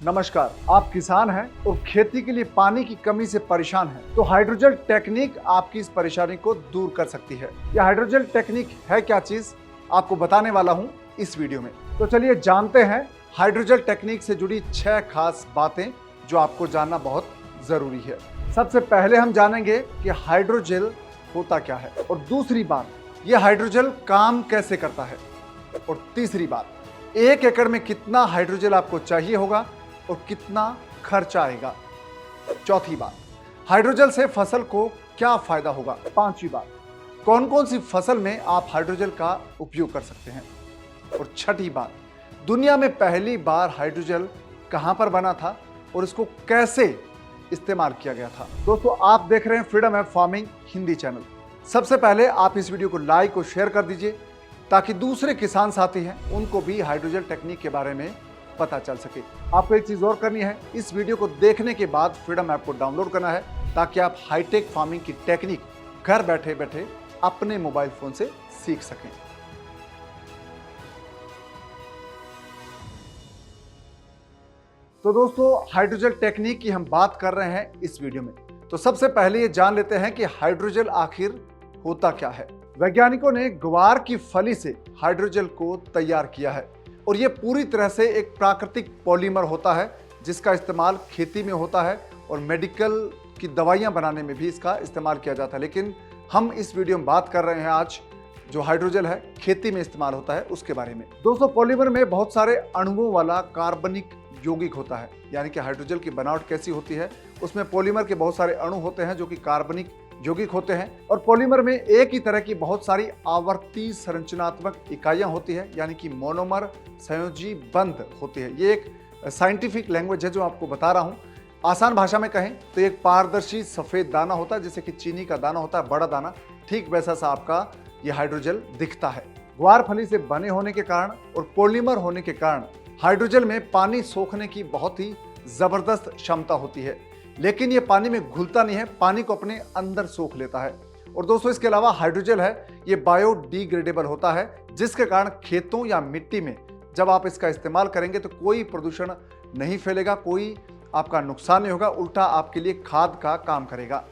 नमस्कार, आप किसान हैं और खेती के लिए पानी की कमी से परेशान हैं, तो हाइड्रोजेल टेक्निक आपकी इस परेशानी को दूर कर सकती है। यह हाइड्रोजेल टेक्निक है क्या चीज, आपको बताने वाला हूं इस वीडियो में। तो चलिए जानते हैं हाइड्रोजेल टेक्निक से जुड़ी 6 खास बातें जो आपको जानना बहुत जरूरी है। सबसे पहले हम जानेंगे कि हाइड्रोजेल होता क्या है, और दूसरी बात, यह हाइड्रोजेल काम कैसे करता है, और तीसरी बात, 1 एकड़ में कितना हाइड्रोजेल आपको चाहिए होगा और कितना खर्चा आएगा। चौथी बात, हाइड्रोजेल से फसल को क्या फायदा होगा। पांचवी बात, कौन कौन सी फसल में आप हाइड्रोजेल का उपयोग कर सकते हैं। और छठी बात, दुनिया में पहली बार हाइड्रोजेल कहां पर बना था और इसको कैसे इस्तेमाल किया गया था। दोस्तों, आप देख रहे हैं freedom app farming Hindi channel. सबसे पहले आप इस वीडियो को लाइक और शेयर कर दीजिए ताकि दूसरे किसान साथी हैं उनको भी हाइड्रोजेल टेक्निक के बारे में पता चल सके। आपको एक चीज और करनी है, इस वीडियो को देखने के बाद फ्रीडम ऐप को डाउनलोड करना है ताकि आप हाईटेक फार्मिंग की टेक्निक घर बैठे बैठे अपने मोबाइल फोन से सीख सकें। तो दोस्तों, हाइड्रोजेल टेक्निक की हम बात कर रहे हैं इस वीडियो में। तो सबसे पहले ये जान लेते हैं कि हाइड्रोजेल आखिर होता क्या है। वैज्ञानिकों ने ग्वार की फली से हाइड्रोजेल को तैयार किया है और यह पूरी तरह से एक प्राकृतिक पॉलीमर होता है जिसका इस्तेमाल खेती में होता है और मेडिकल की दवाइयां बनाने में भी इसका इस्तेमाल किया जाता है। लेकिन हम इस वीडियो में बात कर रहे हैं आज जो हाइड्रोजेल है खेती में इस्तेमाल होता है उसके बारे में। दोस्तों, पॉलीमर में बहुत सारे अणुओं वाला कार्बनिक यौगिक होता है, यानी कि हाइड्रोजेल की बनावट कैसी होती है, उसमें पॉलीमर के बहुत सारे अणु होते हैं जो कि कार्बनिक यौगिक होते हैं। और पॉलीमर में एक ही तरह की बहुत सारी आवर्ती संरचनात्मक इकाइयां होती है, यानी कि मोनोमर संयोजी बंध होती है। ये एक साइंटिफिक लैंग्वेज है जो आपको बता रहा हूं। आसान भाषा में कहें तो एक पारदर्शी सफेद दाना होता है, जैसे कि चीनी का दाना होता है, बड़ा दाना, ठीक वैसा सा आपका ये हाइड्रोजेल दिखता है। ग्वार फली से बने होने के कारण और पॉलीमर होने के कारण हाइड्रोजेल में पानी सोखने की बहुत ही जबरदस्त क्षमता होती है, लेकिन ये पानी में घुलता नहीं है, पानी को अपने अंदर सोख लेता है। और दोस्तों, इसके अलावा हाइड्रोजेल है ये बायोडिग्रेडेबल होता है, जिसके कारण खेतों या मिट्टी में जब आप इसका इस्तेमाल करेंगे तो कोई प्रदूषण नहीं फैलेगा, कोई आपका नुकसान नहीं होगा, उल्टा आपके लिए खाद का काम करेगा।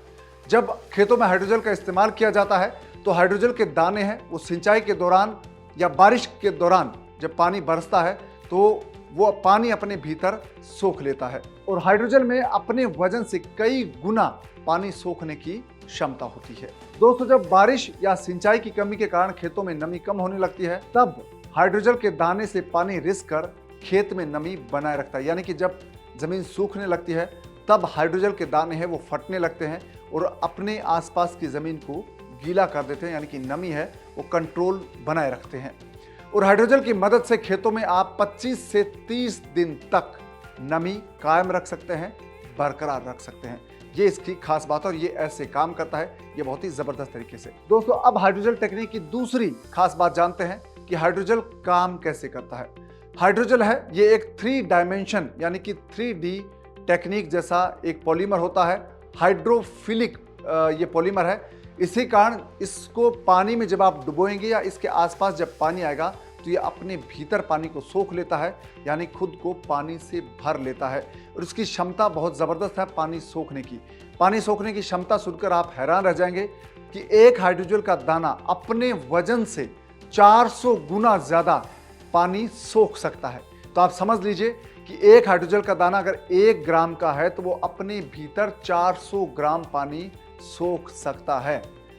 जब खेतों में हाइड्रोजेल का इस्तेमाल किया जाता है तो हाइड्रोजेल के दाने हैं वो सिंचाई के दौरान या बारिश के दौरान जब पानी बरसता है तो वो पानी अपने भीतर सोख लेता है। और हाइड्रोजेल में अपने वजन से कई गुना पानी सोखने की क्षमता होती है। दोस्तों, जब बारिश या सिंचाई की कमी के कारण खेतों में नमी कम होने लगती है तब हाइड्रोजेल के दाने से पानी रिस कर खेत में नमी बनाए रखता है, यानी कि जब जमीन सूखने लगती है तब हाइड्रोजेल के दाने हैं वो फटने लगते हैं और अपने आसपास की जमीन को गीला कर देते हैं, यानी कि नमी है वो कंट्रोल बनाए रखते हैं। और हाइड्रोजेल की मदद से खेतों में आप 25 से 30 दिन तक नमी कायम रख सकते हैं, बरकरार रख सकते हैं। ये इसकी खास बात है और ये ऐसे काम करता है ये बहुत ही जबरदस्त तरीके से। दोस्तों, अब हाइड्रोजेल टेक्निक की दूसरी खास बात जानते हैं कि हाइड्रोजेल काम कैसे करता है। हाइड्रोजेल है ये एक 3 डायमेंशन यानी कि 3D टेक्निक जैसा एक पॉलीमर होता है। हाइड्रोफिलिक ये पॉलीमर है, इसी कारण इसको पानी में जब आप डुबोएंगे या इसके आसपास जब पानी आएगा तो ये अपने भीतर पानी को सोख लेता है, यानी खुद को पानी से भर लेता है। और इसकी क्षमता बहुत ज़बरदस्त है पानी सोखने की। पानी सोखने की क्षमता सुनकर आप हैरान रह जाएंगे कि एक हाइड्रोजेल का दाना अपने वजन से 400 गुना ज़्यादा पानी सोख सकता है। तो आप समझ लीजिए कि एक हाइड्रोजेल का दाना अगर 1 ग्राम का है तो वो अपने भीतर 400 ग्राम पानी सोख सकता है।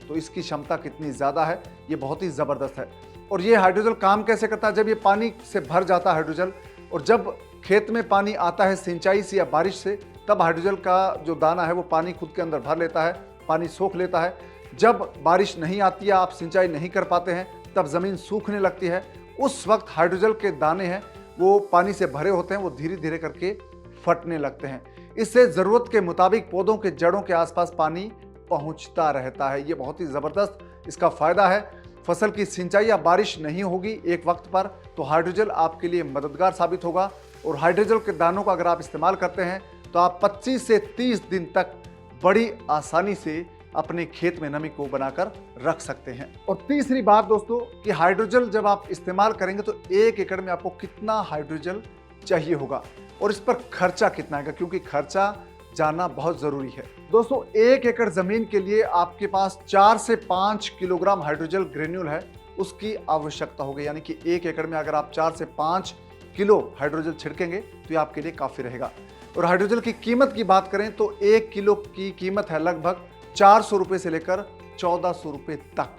तो इसकी क्षमता कितनी ज़्यादा है, ये बहुत ही ज़बरदस्त है। और ये हाइड्रोजेल काम कैसे करता है, जब ये पानी से भर जाता है हाइड्रोजेल और जब खेत में पानी आता है सिंचाई से या बारिश से, तब हाइड्रोजेल का जो दाना है वो पानी खुद के अंदर भर लेता है, पानी सोख लेता है। जब बारिश नहीं आती है, आप सिंचाई नहीं कर पाते हैं, तब ज़मीन सूखने लगती है, उस वक्त हाइड्रोजेल के दाने हैं वो पानी से भरे होते हैं, वो धीरे धीरे करके फटने लगते हैं। इससे ज़रूरत के मुताबिक पौधों के जड़ों के आसपास पानी पहुंचता रहता है। ये बहुत ही ज़बरदस्त इसका फ़ायदा है। फसल की सिंचाई या बारिश नहीं होगी एक वक्त पर तो हाइड्रोजेल आपके लिए मददगार साबित होगा। और हाइड्रोजेल के दानों का अगर आप इस्तेमाल करते हैं तो आप 25 से 30 दिन तक बड़ी आसानी से अपने खेत में नमी को बनाकर रख सकते हैं। और तीसरी बात दोस्तों कि हाइड्रोजेल जब आप इस्तेमाल करेंगे तो 1 एकड़ में आपको कितना हाइड्रोजेल चाहिए होगा। और इस पर खर्चा कितना आएगा, क्योंकि खर्चा जानना बहुत जरूरी है। दोस्तों 1 एकड़ जमीन के लिए आपके पास 4 से 5 किलोग्राम हाइड्रोजेल ग्रेन्यूल है उसकी आवश्यकता होगी, यानी कि 1 एकड़ में अगर आप 4 से 5 किलो हाइड्रोजेल छिड़केंगे तो ये आपके लिए काफी रहेगा। और हाइड्रोजेल की कीमत की बात करें तो 1 किलो की कीमत है लगभग 400 रुपए से लेकर 1400 रुपए तक।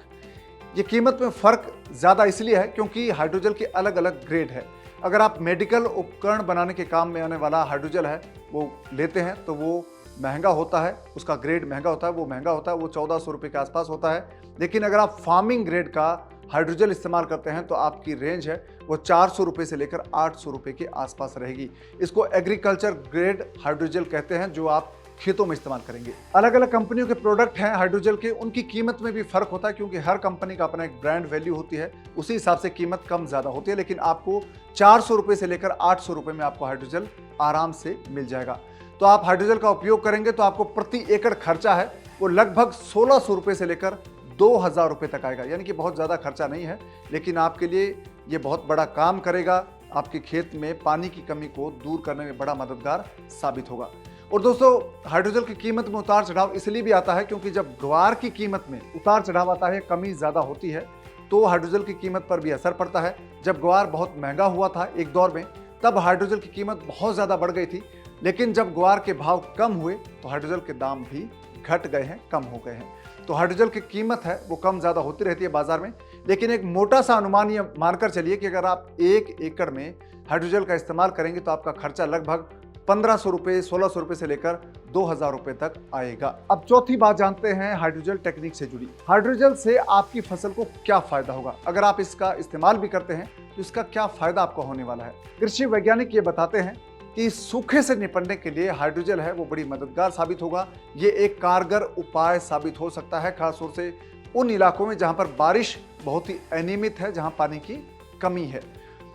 ये कीमत में फर्क ज्यादा इसलिए है क्योंकि हाइड्रोजेल के अलग अलग ग्रेड है। अगर आप मेडिकल उपकरण बनाने के काम में आने वाला हाइड्रोजेल है वो लेते हैं तो वो महंगा होता है, उसका ग्रेड महंगा होता है, वो महंगा होता है, वो 1400 रुपये के आसपास होता है। लेकिन अगर आप फार्मिंग ग्रेड का हाइड्रोजेल इस्तेमाल करते हैं तो आपकी रेंज है वो 400 रुपये से लेकर 800 रुपये के आसपास रहेगी। इसको एग्रीकल्चर ग्रेड हाइड्रोजेल कहते हैं जो आप खेतों में इस्तेमाल करेंगे। अलग अलग कंपनियों के प्रोडक्ट हैं हाइड्रोजेल के, उनकी कीमत में भी फर्क होता है क्योंकि हर कंपनी का अपना एक ब्रांड वैल्यू होती है, उसी हिसाब से कीमत कम ज्यादा होती है। लेकिन आपको 400 रुपये से लेकर 800 रुपये में आपको हाइड्रोजेल आराम से मिल जाएगा। तो आप हाइड्रोजेल का उपयोग करेंगे तो आपको प्रति एकड़ खर्चा है वो लगभग 1600 रुपये से लेकर 2000 रुपये तक आएगा, यानी कि बहुत ज़्यादा खर्चा नहीं है, लेकिन आपके लिए ये बहुत बड़ा काम करेगा। आपके खेत में पानी की कमी को दूर करने में बड़ा मददगार साबित होगा। और दोस्तों हाइड्रोजेल की कीमत में उतार चढ़ाव इसलिए भी आता है क्योंकि जब ग्वार की कीमत में उतार चढ़ाव आता है, कमी ज़्यादा होती है, तो हाइड्रोजेल की कीमत पर भी असर पड़ता है। जब ग्वार बहुत महंगा हुआ था एक दौर में, तब हाइड्रोजेल की कीमत बहुत ज़्यादा बढ़ गई थी, लेकिन जब ग्वार के भाव कम हुए तो हाइड्रोजेल के दाम भी घट गए हैं, कम हो गए हैं। तो हाइड्रोजेल की कीमत है वो कम ज़्यादा होती रहती है बाजार में, लेकिन एक मोटा सा अनुमान ये मानकर चलिए कि अगर आप 1 एकड़ में हाइड्रोजेल का इस्तेमाल करेंगे तो आपका खर्चा लगभग 1500 रुपये, 1600 रुपये से लेकर 2000 रुपये तक आएगा। अब चौथी बात जानते हैं हाइड्रोजेल टेक्निक से जुड़ी। हाइड्रोजेल से आपकी फसल को क्या फायदा होगा, अगर आप इसका इस्तेमाल भी करते हैं तो इसका क्या फायदा आपको होने वाला है। कृषि वैज्ञानिक ये बताते हैं कि सूखे से निपटने के लिए हाइड्रोजेल है वो बड़ी मददगार साबित होगा। ये एक कारगर उपाय साबित हो सकता है, खासतौर से उन इलाकों में जहां पर बारिश बहुत ही अनियमित है, जहां पानी की कमी है।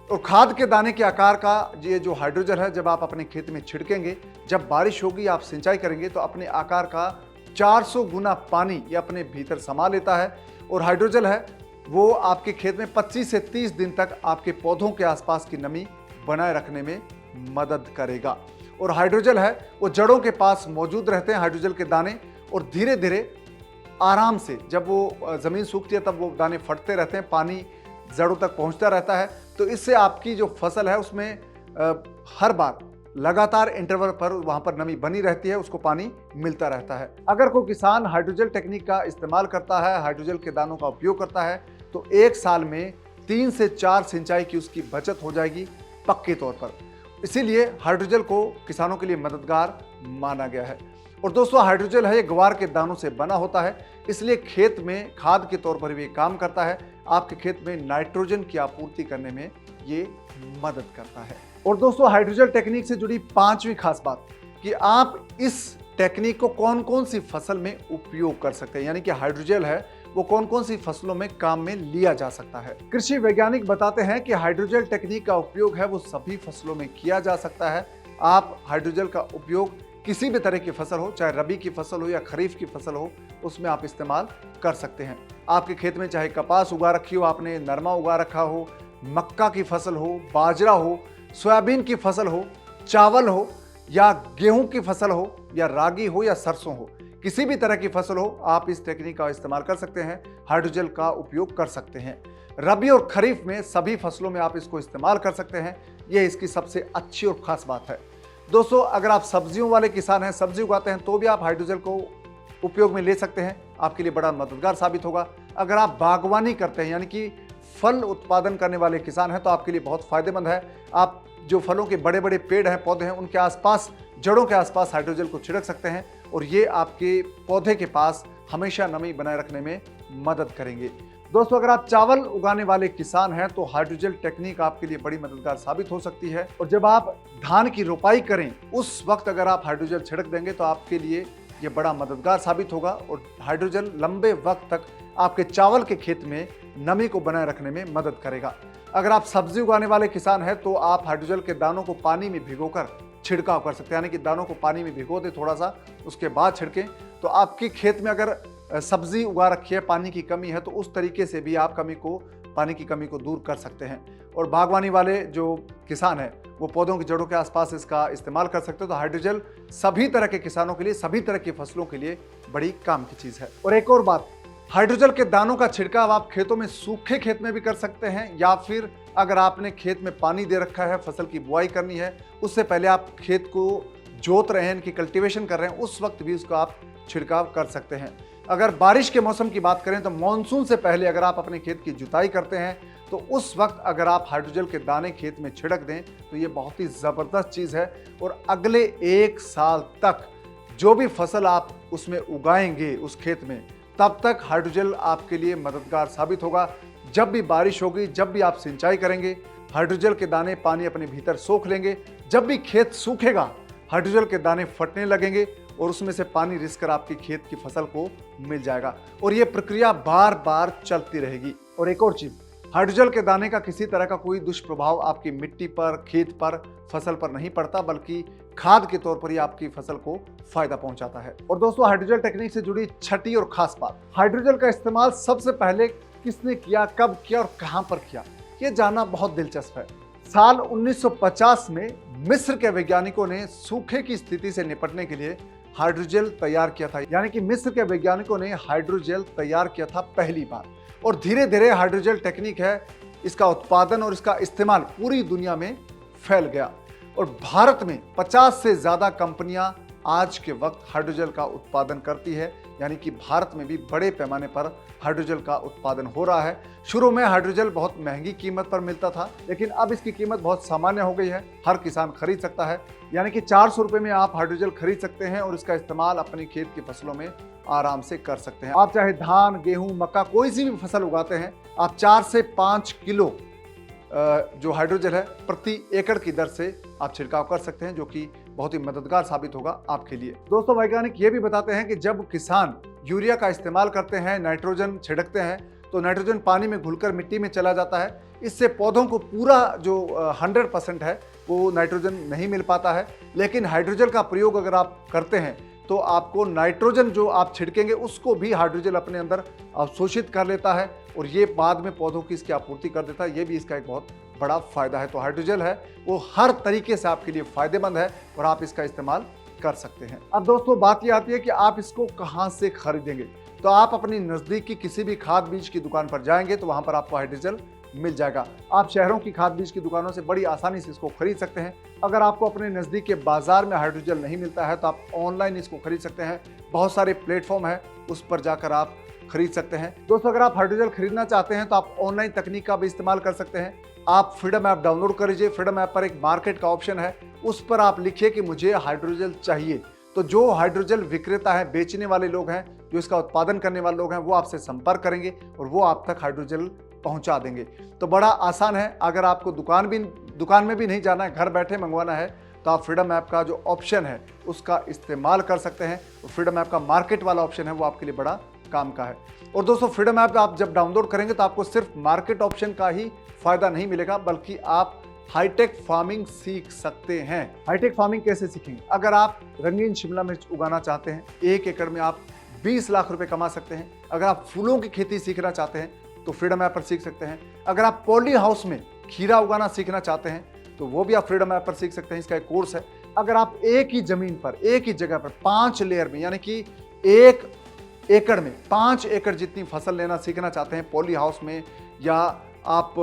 और खाद के दाने के आकार का ये जो हाइड्रोजेल है जब आप अपने खेत में छिड़केंगे, जब बारिश होगी, आप सिंचाई करेंगे तो अपने आकार का 400 गुना पानी ये अपने भीतर समा लेता है। और हाइड्रोजेल है वो आपके खेत में 25 से 30 दिन तक आपके पौधों के आसपास की नमी बनाए रखने में मदद करेगा। और हाइड्रोजेल है वो जड़ों के पास मौजूद रहते हैं हाइड्रोजेल के दाने, और धीरे धीरे आराम से जब वो ज़मीन सूखती है तब वो दाने फटते रहते हैं, पानी जड़ों तक पहुंचता रहता है। तो इससे आपकी जो फसल है उसमें हर बार लगातार इंटरवल पर वहां पर नमी बनी रहती है, उसको पानी मिलता रहता है। अगर कोई किसान हाइड्रोजेल टेक्निक का इस्तेमाल करता है, हाइड्रोजेल के दानों का उपयोग करता है, तो 1 साल में 3 से 4 सिंचाई की उसकी बचत हो जाएगी पक्के तौर पर। इसीलिए हाइड्रोजेल को किसानों के लिए मददगार माना गया है। और दोस्तों हाइड्रोजेल है ये ग्वार के दानों से बना होता है, इसलिए खेत में खाद के तौर पर भी काम करता है। आपके खेत में नाइट्रोजन की आपूर्ति करने में ये मदद करता है। और दोस्तों हाइड्रोजेल टेक्निक से जुड़ी 5वीं खास बात कि आप इस टेक्निक को कौन कौन सी फसल में उपयोग कर सकते हैं, यानी कि हाइड्रोजेल है वो कौन कौन सी फसलों में काम में लिया जा सकता है। कृषि वैज्ञानिक बताते हैं कि हाइड्रोजेल टेक्निक का उपयोग है वो सभी फसलों में किया जा सकता है। आप हाइड्रोजेल का उपयोग किसी भी तरह की फसल हो, चाहे रबी की फसल हो या खरीफ की फसल हो, उसमें आप इस्तेमाल कर सकते हैं। आपके खेत में चाहे कपास उगा रखी हो आपने, नरमा उगा रखा हो, मक्का की फसल हो, बाजरा हो, सोयाबीन की फसल हो, चावल हो या गेहूं की फसल हो या रागी हो या सरसों हो, किसी भी तरह की फसल हो, आप इस टेक्निक का इस्तेमाल कर सकते हैं, हाइड्रोजेल का उपयोग कर सकते हैं। रबी और खरीफ में सभी फसलों में आप इसको इस्तेमाल कर सकते हैं, यह इसकी सबसे अच्छी और खास बात है। दोस्तों अगर आप सब्जियों वाले किसान हैं, सब्जी उगाते हैं, तो भी आप हाइड्रोजेल को उपयोग में ले सकते हैं, आपके लिए बड़ा मददगार साबित होगा। अगर आप बागवानी करते हैं यानी कि फल उत्पादन करने वाले किसान हैं तो आपके लिए बहुत फायदेमंद है। आप जो फलों के बड़े बड़े पेड़ हैं, पौधे हैं, उनके आसपास, जड़ों के आसपास हाइड्रोजेल को छिड़क सकते हैं और ये आपके पौधे के पास हमेशा नमी बनाए रखने में मदद करेंगे। दोस्तों अगर आप चावल उगाने वाले किसान हैं तो हाइड्रोजेल टेक्निक आपके लिए बड़ी मददगार साबित हो सकती है। और जब आप धान की रोपाई करें उस वक्त अगर आप हाइड्रोजेल छिड़क देंगे तो आपके लिए ये बड़ा मददगार साबित होगा। और हाइड्रोजेल लंबे वक्त तक आपके चावल के खेत में नमी को बनाए रखने में मदद करेगा। अगर आप सब्जी उगाने वाले किसान हैं तो आप हाइड्रोजेल के दानों को पानी में भिगोकर छिड़काव कर सकते हैं, यानी कि दानों को पानी में भिगो दें थोड़ा सा, उसके बाद छिड़कें। तो आपके खेत में अगर सब्जी उगा रखी है, पानी की कमी है, तो उस तरीके से भी आप पानी की कमी को दूर कर सकते हैं। और बागवानी वाले जो किसान हैं वो पौधों की जड़ों के आसपास इसका इस्तेमाल कर सकते हो। तो हाइड्रोजेल सभी तरह के किसानों के लिए, सभी तरह की फसलों के लिए बड़ी काम की चीज है। और एक और बात, हाइड्रोजेल के दानों का छिड़काव आप खेतों में, सूखे खेत में भी कर सकते हैं, या फिर अगर आपने खेत में पानी दे रखा है, फसल की बुआई करनी है, उससे पहले आप खेत को जोत रहे हैं, इनकी कल्टीवेशन कर रहे हैं, उस वक्त भी उसको आप छिड़काव कर सकते हैं। अगर बारिश के मौसम की बात करें तो मानसून से पहले अगर आप अपने खेत की जुताई करते हैं तो उस वक्त अगर आप हाइड्रोजेल के दाने खेत में छिड़क दें तो ये बहुत ही ज़बरदस्त चीज़ है। और अगले 1 साल तक जो भी फसल आप उसमें उगाएंगे उस खेत में, तब तक हाइड्रोजेल आपके लिए मददगार साबित होगा। जब भी बारिश होगी, जब भी आप सिंचाई करेंगे, हाइड्रोजेल के दाने पानी अपने भीतर सोख लेंगे। जब भी खेत सूखेगा, हाइड्रोजेल के दाने फटने लगेंगे और उसमें से पानी रिस कर आपकी खेत की फसल को मिल जाएगा। और ये प्रक्रिया बार बार चलती रहेगी। और एक और चीज, हाइड्रोजेल के दाने का किसी तरह का कोई दुष्प्रभाव आपकी मिट्टी पर, खेत पर, फसल पर नहीं पड़ता, बल्कि खाद के तौर पर ही आपकी फसल को फायदा पहुंचाता है। और दोस्तों, हाइड्रोजेल टेक्निक से जुड़ी छठी और खास बात, हाइड्रोजेल का इस्तेमाल सबसे पहले किसने किया, कब किया और कहां पर किया, ये जानना बहुत दिलचस्प है। साल 1950 में मिस्र के वैज्ञानिकों ने सूखे की स्थिति से निपटने के लिए हाइड्रोजेल तैयार किया था। यानी कि मिस्र के वैज्ञानिकों ने हाइड्रोजेल तैयार किया था पहली बार। और धीरे धीरे हाइड्रोजेल टेक्निक है, इसका उत्पादन और इसका इस्तेमाल पूरी दुनिया में फैल गया। और भारत में 50 से ज्यादा कंपनियां आज के वक्त हाइड्रोजेल का उत्पादन करती है। यानी कि भारत में भी बड़े पैमाने पर हाइड्रोजेल का उत्पादन हो रहा है। शुरू में हाइड्रोजेल बहुत महंगी कीमत पर मिलता था, लेकिन अब इसकी कीमत बहुत सामान्य हो गई है, हर किसान खरीद सकता है। यानी कि 400 रुपए में आप हाइड्रोजेल खरीद सकते हैं और इसका इस्तेमाल अपनी खेत की फसलों में आराम से कर सकते हैं। आप चाहे धान, गेहूं, मक्का, कोई सी भी फसल उगाते हैं, आप 4 से 5 किलो जो हाइड्रोजेल है प्रति एकड़ की दर से आप छिड़काव कर सकते हैं, जो कि बहुत ही मददगार साबित होगा आपके लिए। दोस्तों, वैज्ञानिक ये भी बताते हैं कि जब किसान यूरिया का इस्तेमाल करते हैं, नाइट्रोजन छिड़कते हैं, तो नाइट्रोजन पानी में घुलकर मिट्टी में चला जाता है। इससे पौधों को पूरा जो 100% है वो नाइट्रोजन नहीं मिल पाता है। लेकिन हाइड्रोजेल का प्रयोग अगर आप करते हैं तो आपको नाइट्रोजन जो आप छिड़केंगे उसको भी हाइड्रोजेल अपने अंदर अवशोषित कर लेता है और ये बाद में पौधों की इसकी आपूर्ति कर देता है। ये भी इसका एक बहुत बड़ा फायदा है। तो हाइड्रोजेल है वो हर तरीके से आपके लिए फायदेमंद है और आप इसका इस्तेमाल कर सकते हैं। अब दोस्तों, बात ये आती है कि आप इसको कहां से खरीदेंगे। तो आप अपनी नजदीक की किसी भी खाद बीज की दुकान पर जाएंगे तो वहां पर आपको हाइड्रोजेल मिल जाएगा। आप शहरों की खाद बीज की दुकानों से बड़ी आसानी से इसको खरीद सकते हैं। अगर आपको अपने नज़दीक के बाजार में हाइड्रोजेल नहीं मिलता है तो आप ऑनलाइन इसको खरीद सकते हैं। बहुत सारे प्लेटफॉर्म है, उस पर जाकर आप खरीद सकते हैं। दोस्तों, अगर आप हाइड्रोजेल खरीदना चाहते हैं तो आप ऑनलाइन तकनीक का भी इस्तेमाल कर सकते हैं। आप फ्रीडम ऐप डाउनलोड कर लीजिए। फ्रीडम ऐप पर एक मार्केट का ऑप्शन है, उस पर आप लिखिए कि मुझे हाइड्रोजेल चाहिए। तो जो हाइड्रोजेल विक्रेता है, बेचने वाले लोग हैं, जो इसका उत्पादन करने वाले लोग हैं, वो आपसे संपर्क करेंगे और वो आप तक हाइड्रोजेल पहुंचा देंगे। तो बड़ा आसान है। अगर आपको दुकान में भी नहीं जाना है, घर बैठे मंगवाना है, तो आप फ्रीडम ऐप का जो ऑप्शन है उसका इस्तेमाल कर सकते हैं। और फ्रीडम ऐप का मार्केट वाला ऑप्शन है वो आपके लिए बड़ा काम का है। और दोस्तों, फ्रीडम ऐप आप जब डाउनलोड करेंगे तो आपको सिर्फ मार्केट ऑप्शन का ही फायदा नहीं मिलेगा, बल्कि आप हाईटेक फार्मिंग सीख सकते हैं। हाईटेक फार्मिंग कैसे सीखेंगे? अगर आप रंगीन शिमला मिर्च उगाना चाहते हैं, 1 एकड़ में आप 20 लाख रुपए कमा सकते हैं। अगर आप फूलों की खेती सीखना चाहते हैं तो फ्रीडम ऐप पर सीख सकते हैं। अगर आप पॉली हाउस में खीरा उगाना सीखना चाहते हैं तो वो भी आप फ्रीडम ऐप पर सीख सकते हैं। इसका एक कोर्स है। अगर आप एक ही जमीन पर, एक ही जगह पर 5 लेयर में, यानी कि 1 एकड़ में 5 एकड़ जितनी फसल लेना सीखना चाहते हैं पॉली हाउस में या आप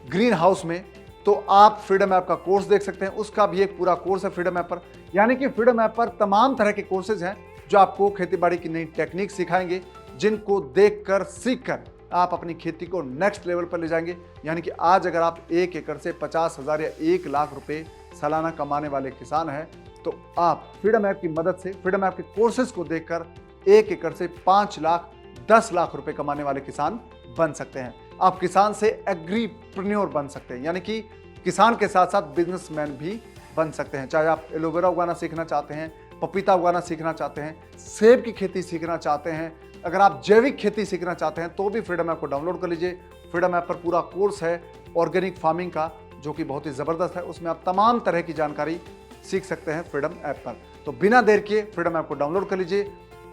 ग्रीन हाउस में, तो आप फ्रीडम ऐप का कोर्स देख सकते हैं। उसका भी एक पूरा कोर्स है फ्रीडम ऐप पर। यानी कि फ्रीडम ऐप पर तमाम तरह के कोर्सेज हैं जो आपको खेतीबाड़ी की नई टेक्निक सिखाएंगे, जिनको देखकर, सीखकर आप अपनी खेती को नेक्स्ट लेवल पर ले जाएंगे। यानी कि आज अगर आप 1 एकड़ से 50,000 या 1 लाख रुपए सालाना कमाने वाले किसान हैं, तो आप फ्रीडम ऐप की मदद से, फ्रीडम ऐप के कोर्सेज को देखकर 1 एकड़ से 5 लाख, 10 लाख रुपए कमाने वाले किसान बन सकते हैं। आप किसान से एग्रीप्रेन्योर बन सकते हैं, यानी कि किसान के साथ साथ बिजनेसमैन भी बन सकते हैं। चाहे आप एलोवेरा उगाना सीखना चाहते हैं, पपीता उगाना सीखना चाहते हैं, सेब की खेती सीखना चाहते हैं, अगर आप जैविक खेती सीखना चाहते हैं तो भी फ्रीडम ऐप को डाउनलोड कर लीजिए। फ्रीडम ऐप पर पूरा कोर्स है ऑर्गेनिक फार्मिंग का, जो कि बहुत ही ज़बरदस्त है। उसमें आप तमाम तरह की जानकारी सीख सकते हैं फ्रीडम ऐप पर। तो बिना देर किए फ्रीडम ऐप को डाउनलोड कर लीजिए।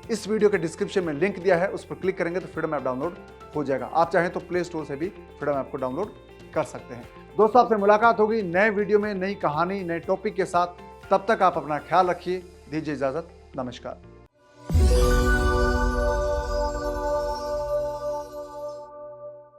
इस वीडियो के डिस्क्रिप्शन में लिंक दिया है, उस पर क्लिक करेंगे तो फ्रीडम ऐप डाउनलोड हो जाएगा। आप चाहें तो प्ले स्टोर से भी फ्रीडम ऐप को डाउनलोड कर सकते हैं। दोस्तों, आपसे मुलाकात होगी नए वीडियो में, नई कहानी, नए टॉपिक के साथ। तब तक आप अपना ख्याल रखिए। दीजिए इजाजत। नमस्कार।